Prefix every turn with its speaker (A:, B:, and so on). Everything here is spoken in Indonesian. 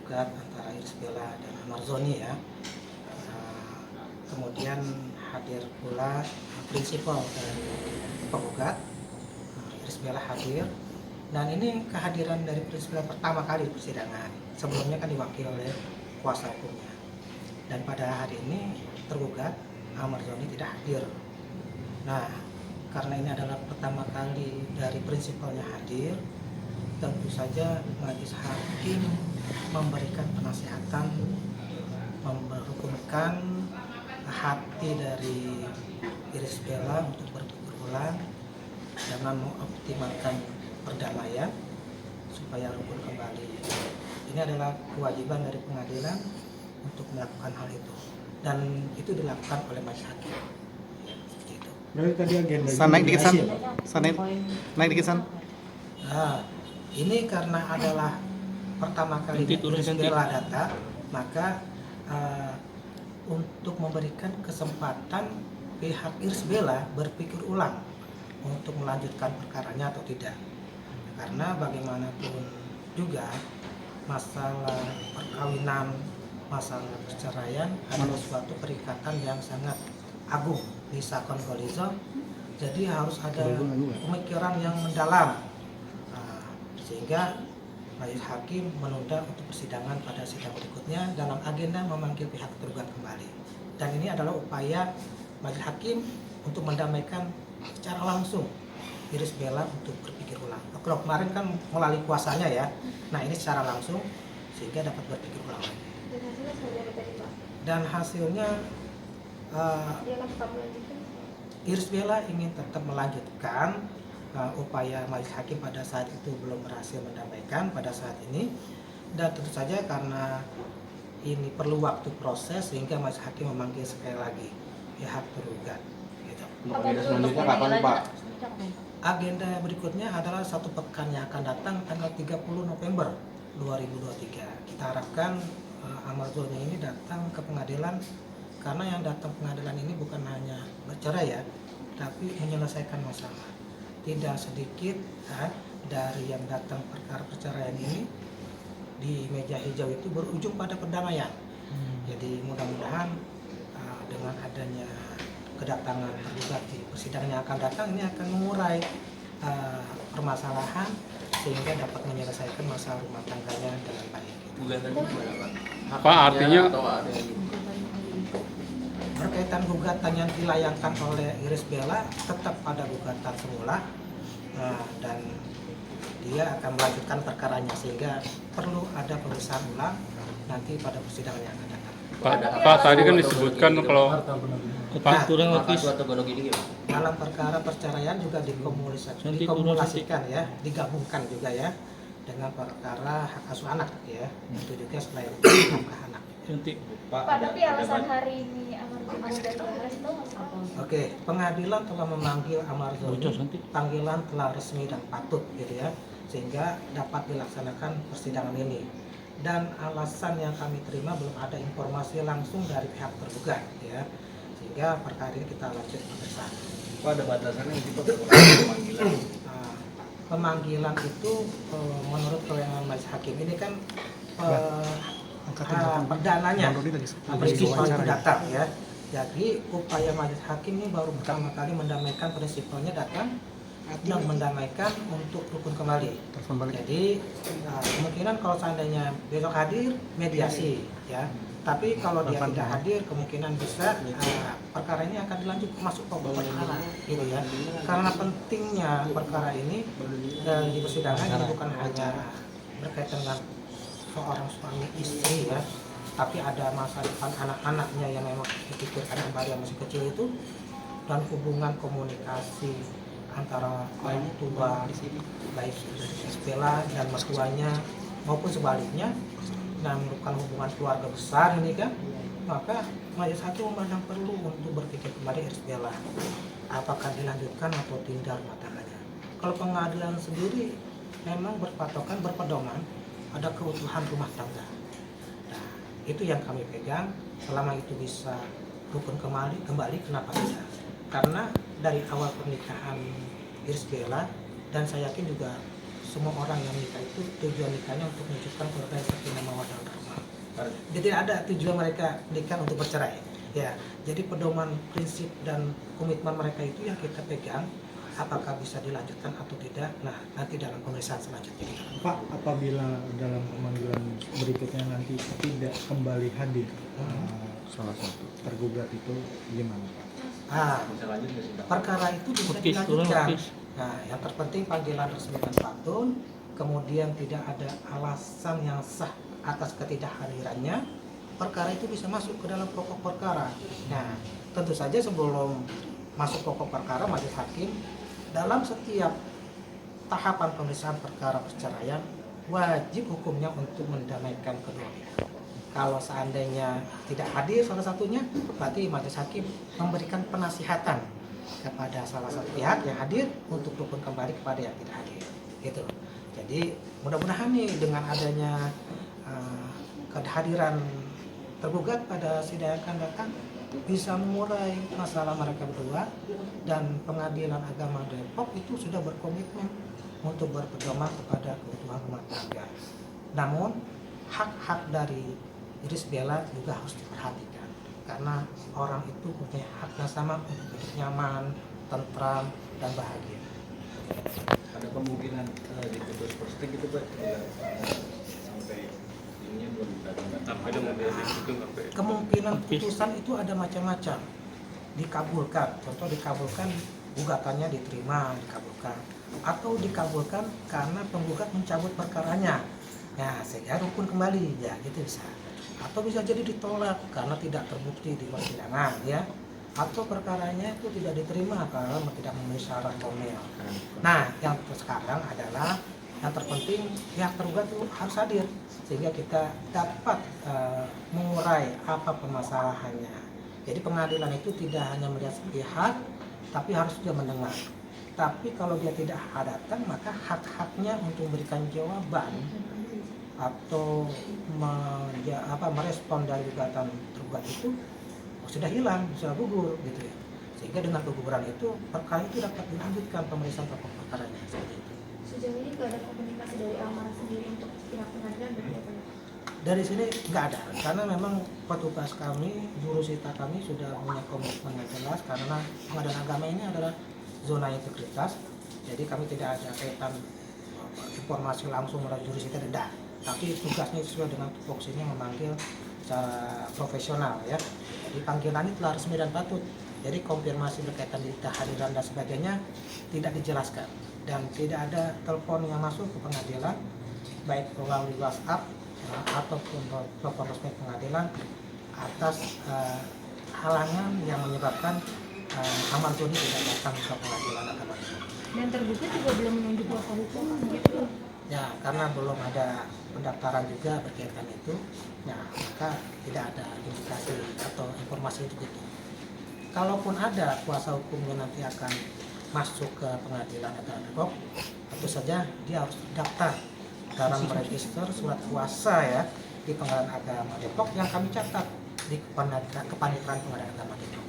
A: tergugat antara Irish Bella dan Amarzoni ya. Kemudian hadir pula prinsipal dari penggugat, Irish Bella hadir, dan ini kehadiran dari prinsipal pertama kali di persidangan. Sebelumnya kan diwakili oleh kuasa hukumnya. Dan pada hari ini tergugat Amarzoni tidak hadir. Nah, karena ini adalah pertama kali dari prinsipalnya hadir, tentu saja majelis hakim memberikan penasihatan, memperhukumkan hati dari Irish Bella untuk berpikir ulang dengan mengoptimalkan perdamaian supaya rukun kembali. Ini adalah kewajiban dari pengadilan untuk melakukan hal itu, dan itu dilakukan oleh majelis hakim. Seperti itu.
B: Berarti tadi agenda
C: Naik dikit naik dikit
A: Nah, ini karena adalah pertama kali Irish Bella datang, maka untuk memberikan kesempatan pihak Irish Bella berpikir ulang untuk melanjutkan perkaranya atau tidak. Karena bagaimanapun juga masalah perkawinan, masalah perceraian adalah suatu perikatan yang sangat agung di sakon golizo, jadi harus ada pemikiran yang mendalam. Sehingga majelis hakim menunda untuk persidangan pada sidang berikutnya dalam agenda memanggil pihak tergugat kembali. Dan ini adalah upaya majelis hakim untuk mendamaikan secara langsung Irish Bella untuk berpikir ulang. Kalau kemarin kan melalui kuasanya ya, nah ini secara langsung sehingga dapat berpikir ulang lagi. Dan hasilnya Irish Bella ingin tetap melanjutkan upaya majelis hakim pada saat itu belum berhasil mendamaikan pada saat ini, dan tentu saja karena ini perlu waktu proses sehingga majelis hakim memanggil sekali lagi pihak tergugat. Gitu.
D: Agenda selanjutnya kapan Pak?
A: Agenda berikutnya adalah satu pekan yang akan datang tanggal 30 November 2023. Kita harapkan Amarzoni ini datang ke pengadilan, karena yang datang pengadilan ini bukan hanya bercerai ya, tapi menyelesaikan masalah. Tidak sedikit dari yang datang perkara perceraian ini di meja hijau itu berujung pada perdamaian. Jadi mudah-mudahan dengan adanya kedatangan tergugat di persidangan yang akan datang ini akan mengurai permasalahan sehingga dapat menyelesaikan masalah rumah tangganya dengan baik.
D: Gugatannya gimana Pak?
C: Apa artinya?
A: Berkaitan gugatan yang dilayangkan oleh Irish Bella tetap pada gugatan semula, dan dia akan melanjutkan perkaranya sehingga perlu ada pemeriksaan ulang nanti pada persidangan yang akan datang.
C: Pak tadi kan disebutkan kalau
A: Dalam perkara perceraian juga dikumulasikan ya, digabungkan juga ya dengan perkara hak asuh anak ya, itu juga selain nafkah anak.
E: Pak, tapi alasan hari ini Amarzoni dari Polres itu apa?
A: Oke, pengadilan telah memanggil Amarzoni, panggilan telah resmi dan patut gitu ya, sehingga dapat dilaksanakan persidangan ini. Dan alasan yang kami terima belum ada informasi langsung dari pihak tergugat ya, sehingga perkara ini kita lanjut pemeriksaan.
D: Pak, ada batasannya gitu pemanggilan?
A: Pemanggilan itu menurut kewenangan majelis hakim ini kan perdananya prinsipal itu datang ya. Jadi upaya majelis hakim ini baru pertama kali mendamaikan prinsipalnya datang dan mendamaikan untuk rukun kembali. Jadi kemungkinan kalau seandainya besok hadir mediasi ya. Tapi kalau dia tidak hadir kemungkinan bisa perkara ini akan dilanjut masuk pokok perkara gitu ya. Karena pentingnya perkara ini di persidangan ini bukan hanya berkaitan dengan seorang suami istri ya, tapi ada masa depan anak-anaknya yang memang dipikirkan kembali yang masih kecil itu, dan hubungan komunikasi antara orang tua baik dari Irish Bella dan mertuanya maupun sebaliknya, dan merupakan hubungan keluarga besar ini kan, maka majelis hakim memandang perlu untuk berpikir kembali Irish Bella apakah dilanjutkan atau tidak rumah tangganya. Kalau pengadilan sendiri memang berpatokan berpedoman ada keutuhan rumah tangga. Nah, itu yang kami pegang. Selama itu bisa rukun kembali kenapa tidak? Karena dari awal pernikahan Irish Bella dan saya yakin juga semua orang yang nikah itu tujuan nikahnya untuk menunjukkan keluarga yang sakinah mawaddah warahmah. Jadi tidak ada tujuan mereka nikah untuk bercerai. Ya, jadi pedoman prinsip dan komitmen mereka itu yang kita pegang. Apakah bisa dilanjutkan atau tidak? Nah, nanti dalam pemeriksaan selanjutnya.
B: Pak, apabila dalam pemanggilan berikutnya nanti tidak kembali hadir salah satu tergugat itu gimana Pak?
D: Bisa lanjut nggak sih, Pak?
A: Perkara itu bisa dilanjutkan. Nah, yang terpenting panggilan resmi dan pantun, kemudian tidak ada alasan yang sah atas ketidakhadirannya, perkara itu bisa masuk ke dalam pokok perkara. Nah, tentu saja sebelum masuk pokok perkara, majelis hakim dalam setiap tahapan pemeriksaan perkara perceraian wajib hukumnya untuk mendamaikan kedua pihak. Kalau seandainya tidak hadir salah satunya, berarti majelis hakim memberikan penasihatan kepada salah satu pihak yang hadir untuk rukun kembali kepada yang tidak hadir. Gitu. Jadi mudah-mudahan nih dengan adanya kehadiran tergugat pada sidang yang akan datang bisa mengurai masalah mereka berdua, dan Pengadilan Agama Depok itu sudah berkomitmen untuk berpedoman kepada kebutuhan rumah tangga. Namun hak-hak dari iris bela juga harus diperhatikan, karena orang itu punya hak yang sama untuk hidup nyaman, tentram, dan bahagia.
D: Ada kemungkinan diputus perstik itu Pak? Sampai ininya belum
A: Kemungkinan putusan itu ada macam-macam. Dikabulkan, contoh dikabulkan, gugatannya diterima, dikabulkan, atau dikabulkan karena penggugat mencabut perkaranya, ya sehingga rukun kembali, ya gitu bisa. Atau bisa jadi ditolak karena tidak terbukti di persidangan, ya. Atau perkaranya itu tidak diterima karena tidak memenuhi syarat formil. Nah, yang sekarang adalah yang terpenting pihak tergugat itu harus hadir sehingga kita dapat mengurai apa permasalahannya. Jadi pengadilan itu tidak hanya melihat sepihak, tapi harus juga mendengar. Tapi kalau dia tidak datang, maka hak-haknya untuk memberikan jawaban atau merespon dari gugatan tergugat itu sudah hilang, sudah gugur gitu ya. Sehingga dengan keguguran itu perkara itu dapat dilanjutkan pemeriksaan pokok perkaranya seperti itu.
E: Sejauh ini nggak ada komunikasi dari Almarhum sendiri untuk pihak pengadilan dan apa?
A: Dari sini nggak ada, karena memang petugas kami, jurusita kami sudah punya komitmen yang jelas, karena Pengadilan Agama ini adalah zona integritas, jadi kami tidak ada kaitan informasi langsung melalui jurusita, tidak. Tapi tugasnya sesuai dengan tupoksinya memanggil secara profesional, ya. Jadi panggilan itu telah resmi dan patut. Jadi konfirmasi berkaitan di kehadiran dan sebagainya tidak dijelaskan, dan tidak ada telepon yang masuk ke pengadilan, baik melalui WhatsApp ataupun telepon resmi pengadilan atas halangan yang menyebabkan Ahmad Doni tidak datang ke Pengadilan Agama.
E: Dan tergugat juga belum menunjuk kuasa hukum gitu.
A: Ya, karena belum ada pendaftaran juga berkaitan itu, nah maka tidak ada indikasi atau informasi itu gitu. Kalaupun ada, kuasa hukumnya nanti akan masuk ke Pengadilan Agama Depok, tentu saja dia harus daftar dalam register surat kuasa, ya, di Pengadilan Agama Depok yang kami catat di kepanitiaan Pengadilan Agama Depok.